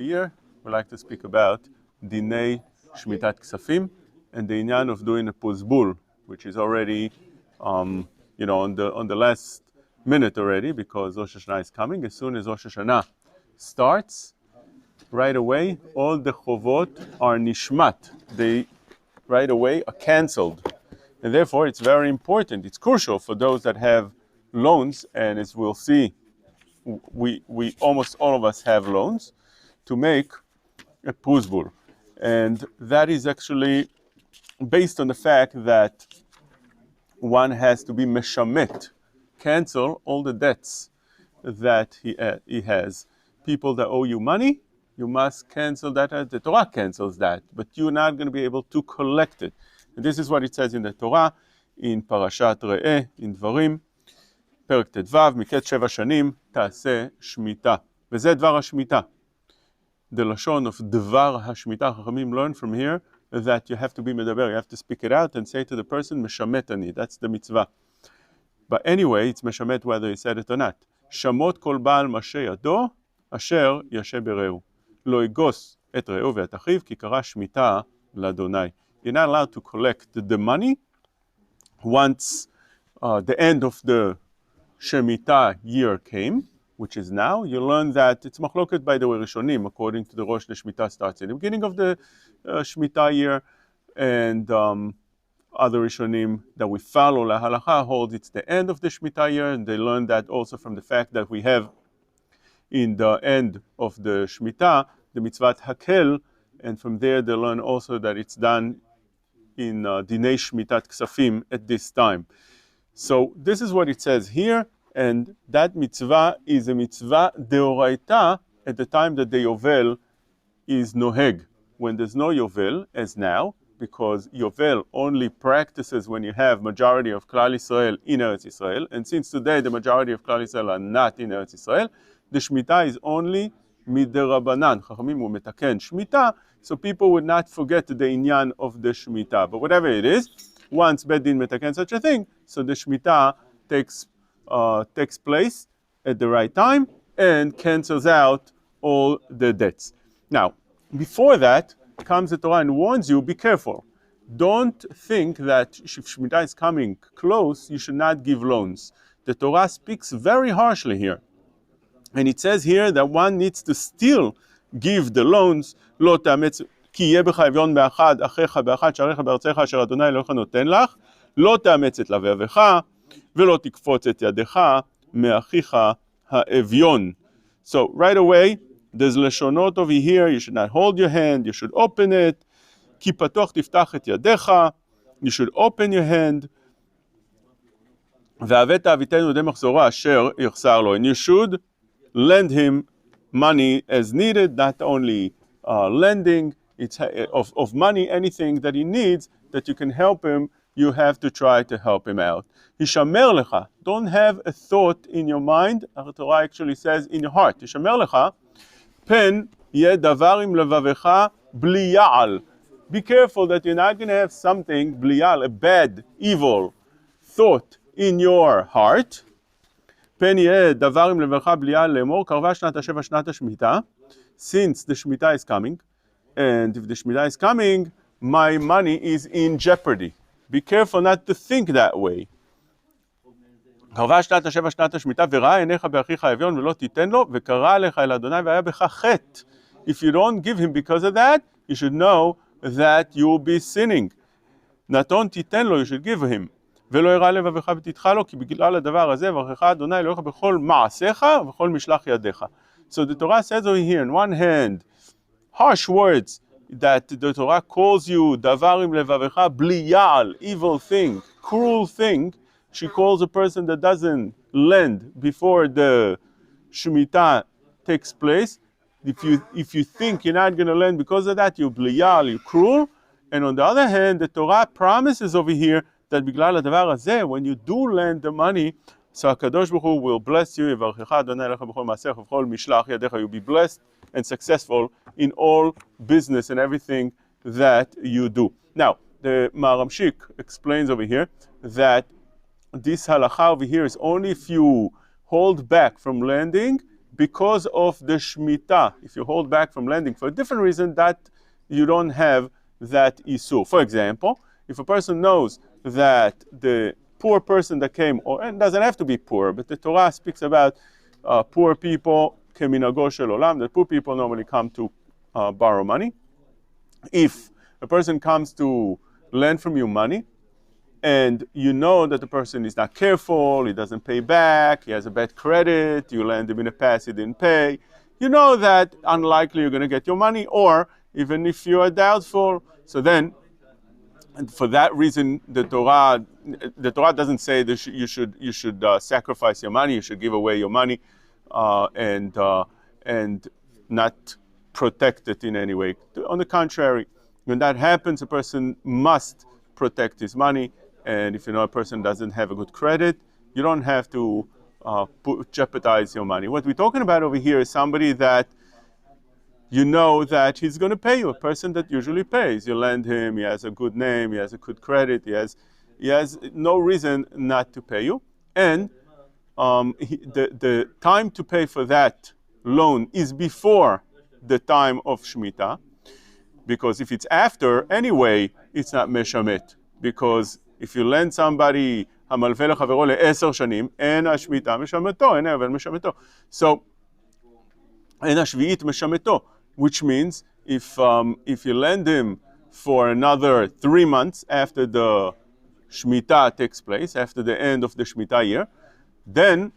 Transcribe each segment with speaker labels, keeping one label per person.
Speaker 1: Here, we'd like to speak about Dinei Shmitat Ksafim and the inyan of doing a Prozbul, which is already, on the last minute already, because Rosh Hashanah is coming. As soon as Rosh Hashanah starts, right away, all the chovot are nishmat. They right away are cancelled. And therefore, it's very important. It's crucial for those that have loans, and as we'll see, we almost all of us have loans, to make a Prozbul. And that is actually based on the fact that one has to be meshamet, cancel all the debts that he has. People that owe you money, you must cancel that. The Torah cancels that, but you're not going to be able to collect it. And this is what it says in the Torah, in Parashat Re'eh, in Dvarim, פרק ט"ו, מקץ 7 שנים תעשה שמיטה. וזה דבר השמיטה. The lashon of דבר השמיטה, חכמים learn from here that you have to be מדבר, you have to speak it out and say to the person, משמט אני, that's the mitzvah. But anyway, it's משמט whether he said it or not. שמות כל בעל משה ידו, אשר ישה ברעהו. לא יגוס את רעהו ואת אחיו, כי קרא שמיטה לאדוני. You're not allowed to collect the money once the end of the Shemitah year came, which is now. You learn that it's machloket by the way Rishonim, according to the Rosh, the Shemitah starts in the beginning of the Shemitah year, and other Rishonim that we follow, la halacha, hold it's the end of the Shemitah year, and they learn that also from the fact that we have in the end of the Shemitah, the mitzvah hakel, and from there they learn also that it's done in Dinei Shmitat Ksafim at this time. So this is what it says here, and that mitzvah is a mitzvah deoraita at the time that the Yovel is noheg. When there's no Yovel, as now, because Yovel only practices when you have majority of Klal Yisrael in Eretz Yisrael, and since today the majority of Klal Yisrael are not in Eretz Yisrael, the Shemitah is only miderabanan. Chachamim will metaken Shemitah, so people would not forget the inyan of the Shemitah. But whatever it is, once Beit Din metaken such a thing, so the Shemitah takes place at the right time and cancels out all the debts. Now, before that comes the Torah and warns you, be careful. Don't think that if Shemitah is coming close, you should not give loans. The Torah speaks very harshly here. And it says here that one needs to still give the loans, לא תאמץ, כי יהיה בך אביון באחד, אחיך באחד, שעריך בארצך, אשר אדוני אלוהיך נותן לך, לא תאמץ את לבבך, ולא תקפוץ את ידך מאחיך האביון. So right away, there's לשונot over here, you should not hold your hand, you should open it, כי פתוח תפתח את ידך, you should open your hand, והבאת אביתנו ידי מחזורו אשר יחסר לו, and you should lend him money as needed, not only lending, it's of money, anything that he needs that you can help him, you have to try to help him out. Hishamer lecha, don't have a thought in your mind, the Torah actually says in your heart. Hishamer lecha, pen yeh davar im levavecha bli ya'al. Be careful that you're not going to have something, bli ya'al, a bad, evil thought in your heart. פן יהיה דבר עם לבבך בלי יעל לאמור, קרבה שנת השבע שנת השמיטה, since the Shemitah is coming, and if the Shemitah is coming, my money is in jeopardy. Be careful not to think that way. קרבה שנת השבע שנת השמיטה, וראה עיניך באחיך האביון ולא תיתן לו, וקרא לך אל אדוני והיה בך חטא. If you don't give him because of that, you should know that you will be sinning. נתון תיתן לו, you should give him. ולא יראה לבבך ותדחה לו, כי בגלל הדבר הזה, ברכך אדוני אלוהיך בכל מעשיך ובכל משלח ידיך. So the Torah says over here, on one hand, harsh words that the Torah calls you, דבר עם לבבך, בלי יעל, evil thing, cruel thing. She calls a person that doesn't lend before the Shemitah takes place. If you think you're not going to lend because of that, you're bli ya'al, you're cruel. And on the other hand, the Torah promises over here that בגלל הדבר הזה, when you do lend the money, so HaKadosh Baruch Hu will bless you, יברכך אדוני אלוהיך בכל מעשיך ובכל משלח ידיך, you'll be blessed and successful in all business and everything that you do. Now, the Maramshik explains over here that this halacha over here is only if you hold back from lending because of the Shemitah. If you hold back from lending for a different reason, that you don't have that Isur. For example, if a person knows that the poor person that came, or it doesn't have to be poor, but the Torah speaks about poor people, keminago shel olam, that poor people normally come to borrow money. If a person comes to lend from you money, and you know that the person is not careful, he doesn't pay back, he has a bad credit, you lend him in the past, he didn't pay, you know that unlikely you're going to get your money, or even if you are doubtful, so then, and for that reason, the Torah doesn't say that you should sacrifice your money, you should give away your money, and not protect it in any way. On the contrary, when that happens, a person must protect his money. And if you know a person doesn't have a good credit, you don't have to jeopardize your money. What we're talking about over here is somebody that you know that he's going to pay you, a person that usually pays. You lend him, he has a good name, he has a good credit, he has no reason not to pay you. And the time to pay for that loan is before the time of Shemitah, because if it's after, anyway, it's not meshamet. Because if you lend somebody, המלווה לחברו ל10 שנים, אין השמיטה משמתו, אין היובל משמתו. So, אין השביעית משמתו, which means if you lend him for another 3 months after the Shemitah takes place, after the end of the Shemitah year, then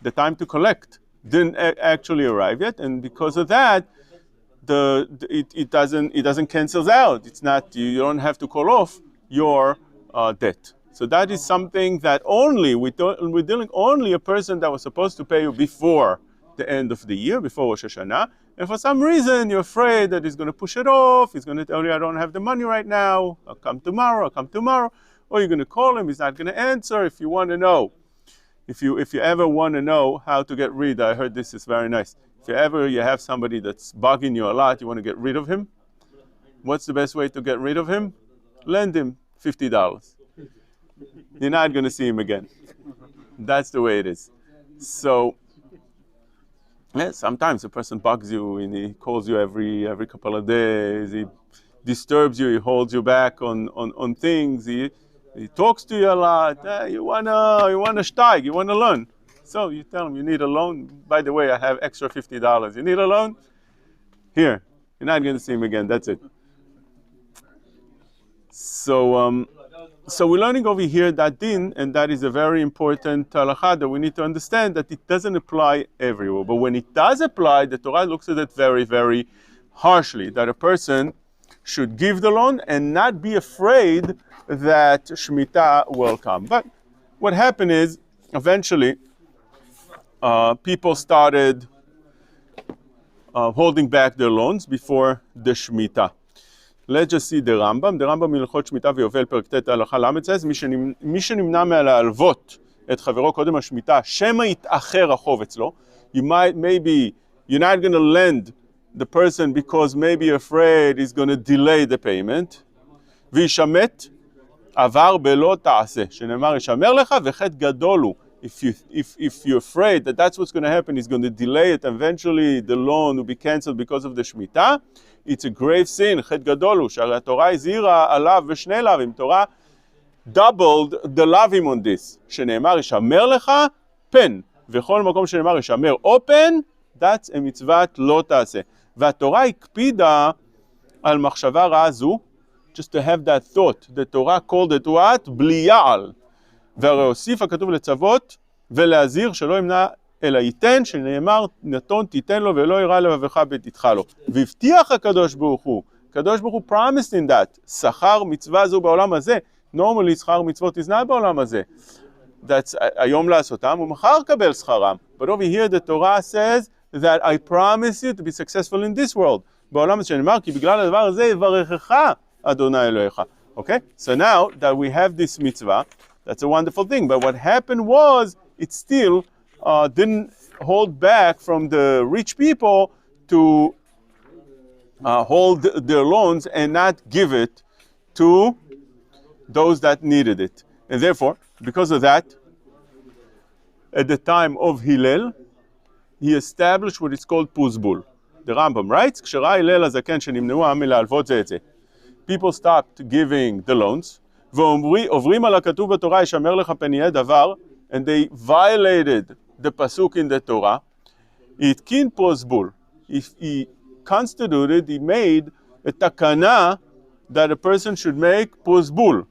Speaker 1: the time to collect didn't actually arrive yet, and because of that, it doesn't cancel out. It's not, you don't have to call off your debt. So that is something that we're dealing only a person that was supposed to pay you before the end of the year, before Rosh Hashanah, and for some reason you're afraid that he's going to push it off, he's going to tell you, I don't have the money right now, I'll come tomorrow, or you're going to call him, he's not going to answer. If you want to know, if you ever want to know how to get rid, I heard this is very nice. If you have somebody that's bugging you a lot, you want to get rid of him, what's the best way to get rid of him? Lend him $50. You're not going to see him again. That's the way it is. So, yeah, sometimes a person bugs you and he calls you every couple of days. He disturbs you. He holds you back on things. He talks to you a lot. You wanna steig. You wanna learn. So you tell him you need a loan. By the way, I have extra $50. You need a loan? Here. You're not going to see him again. That's it. So we're learning over here that din, and that is a very important halakha that we need to understand, that it doesn't apply everywhere. But when it does apply, the Torah looks at it very, very harshly, that a person should give the loan and not be afraid that Shemitah will come. But what happened is, eventually, people started holding back their loans before the Shemitah. Let's just see the Rambam. The Rambam הלכות שמיטה ויובל פרק ט' הלכה ל' says, מי שנמנע מהלהלוות את חברו קודם השמיטה, שמא יתאחר החוב אצלו. Maybe you're not going to lend the person because maybe you're afraid he's going to delay the payment. וישמט עבר בלא תעשה, שנאמר ישמר לך וחטא גדול הוא. If you're afraid that that's what's going to happen, he's going to delay it, and eventually the loan will be cancelled because of the Shemitah, it's a grave sin, חטא גדול הוא, שהרי התורה הזהירה עליו ושני לאווים, תורה doubled the לאווים on this, שנאמר ישמר לך פן, וכל מקום שנאמר ישמר או פן, that's a מצוות לא תעשה. והתורה הקפידה על מחשבה רעה זו, just to have that thought, the Torah called it what? בלי יעל. והרי הוסיף הכתוב לצוות ולהזהיר שלא ימנע אלא ייתן, שנאמר נתון תיתן לו ולא יראה לבבך בתתך לו. והבטיח הקדוש ברוך הוא, הקדוש ברוך הוא promised in that, שכר מצווה זו בעולם הזה. normally שכר מצוות is not בעולם הזה. That's היום לעשותם ומחר קבל שכרם. But over here the Torah says that I promise you to be successful in this world. בעולם הזה שנאמר כי בגלל הדבר הזה יברכך אדוני אלוהיך. Okay? So now that we have this mitzvah, that's a wonderful thing. But what happened was, it still didn't hold back from the rich people to hold their loans and not give it to those that needed it. And therefore, because of that, at the time of Hillel, he established what is called Prozbul. The Rambam writes, כשראה הלל הזקן שנמנעו העם מלהלוות זה את זה. People stopped giving the loans, ועוברים על הכתוב בתורה, ישמר לך פן יהיה דבר, and they violated the pasuk in the Torah. התקין Prozbul. He constituted, he made a takana that a person should make Prozbul.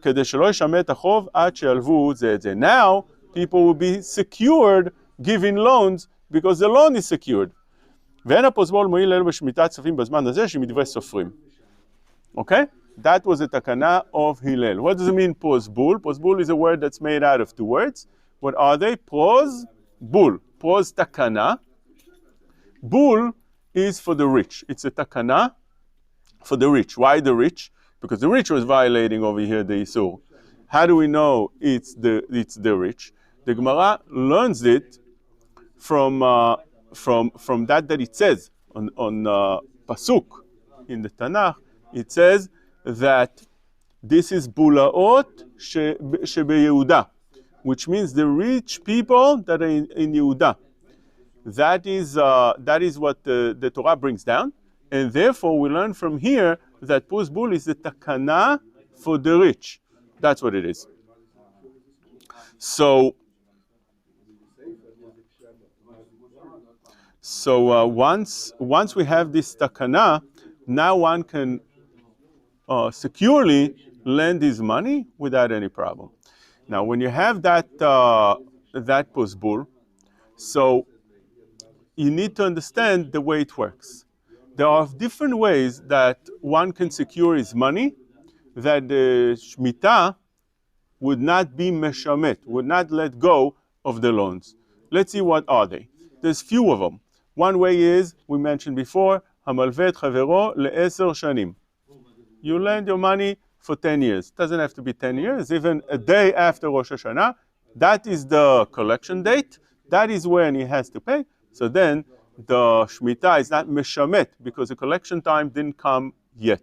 Speaker 1: כדי שלא ישמט את החוב עד שילוו זה את זה. Now, people will be secured giving loans because the loan is secured. ואין הפרוזבול מועיל אלו בשמיטת כספים בזמן הזה שמדברי סופרים. Okay? That was a takana of Hillel. What does it mean, Prozbul? Prozbul is a word that's made out of two words. What are they? Prozbul. Proz takana. Bul is for the rich. It's a takana for the rich. Why the rich? Because the rich was violating over here the Isur. How do we know it's the rich? The Gemara learns it from that it says on pasuk in the Tanakh. It says that this is bulaot shebeYehuda, which means the rich people that are in Yehuda. That is what the Torah brings down, and therefore we learn from here that Prozbul is the takana for the rich. That's what it is. So once we have this takana, now one can securely lend his money without any problem. Now, when you have that Prozbul, so you need to understand the way it works. There are different ways that one can secure his money that the Shemitah would not be meshamet, would not let go of the loans. Let's see what are they. There's few of them. One way is, we mentioned before, hamalvet chavero le-10 shanim. You lend your money for 10 years. It doesn't have to be 10 years, even a day after Rosh Hashanah. That is the collection date. That is when he has to pay. So then the Shemitah is not meshamet because the collection time didn't come yet.